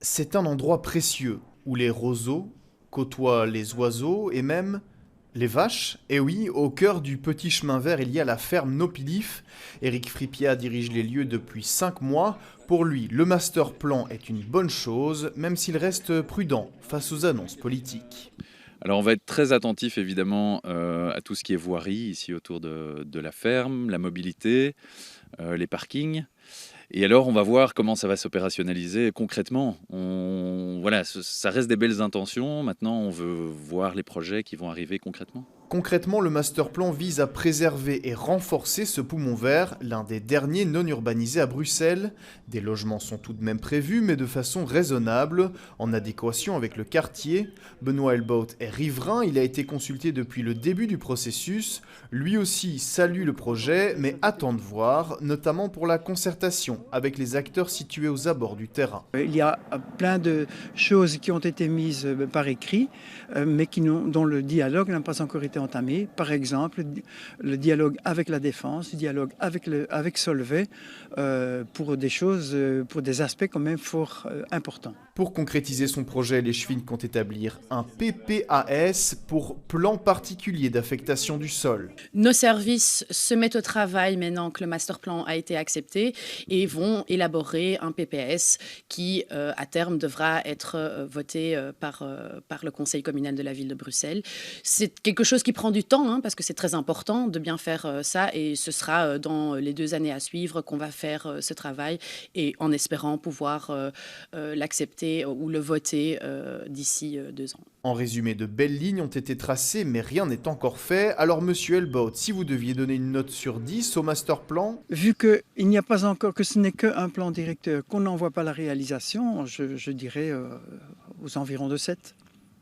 C'est un endroit précieux où les roseaux côtoient les oiseaux et même les vaches. Et oui, au cœur du petit chemin vert, il y a la ferme Nopilif. Éric Fripia dirige les lieux depuis 5 mois. Pour lui, le master plan est une bonne chose, même s'il reste prudent face aux annonces politiques. Alors on va être très attentif évidemment à tout ce qui est voirie ici autour de la ferme, la mobilité, les parkings. Et alors on va voir comment ça va s'opérationnaliser concrètement. Voilà, ça reste des belles intentions. Maintenant on veut voir les projets qui vont arriver concrètement. Concrètement, le master plan vise à préserver et renforcer ce poumon vert, l'un des derniers non urbanisés à Bruxelles. Des logements sont tout de même prévus, mais de façon raisonnable, en adéquation avec le quartier. Benoît Elbaut est riverain, il a été consulté depuis le début du processus. Lui aussi salue le projet, mais attend de voir, notamment pour la concertation avec les acteurs situés aux abords du terrain. Il y a plein de choses qui ont été mises par écrit, mais dont le dialogue n'a pas encore été entamé. Par exemple, le dialogue avec la défense, le dialogue avec Solvay, pour des choses, pour des aspects quand même fort importants. Pour concrétiser son projet, les Schwinn comptent établir un PPAS pour plan particulier d'affectation du sol. Nos services se mettent au travail maintenant que le master plan a été accepté et vont élaborer un PPS qui, à terme, devra être voté par le Conseil communal de la ville de Bruxelles. C'est quelque chose qui prend du temps, parce que c'est très important de bien faire ça, et ce sera dans les 2 années à suivre qu'on va faire ce travail, et en espérant pouvoir l'accepter ou le voter d'ici 2 ans. En résumé, de belles lignes ont été tracées, mais rien n'est encore fait. Alors, monsieur Elbaut, si vous deviez donner une note sur 10 au master plan? Vu qu'il n'y a pas encore, que ce n'est qu'un plan directeur, qu'on n'en voit pas la réalisation, je dirais aux environs de 7.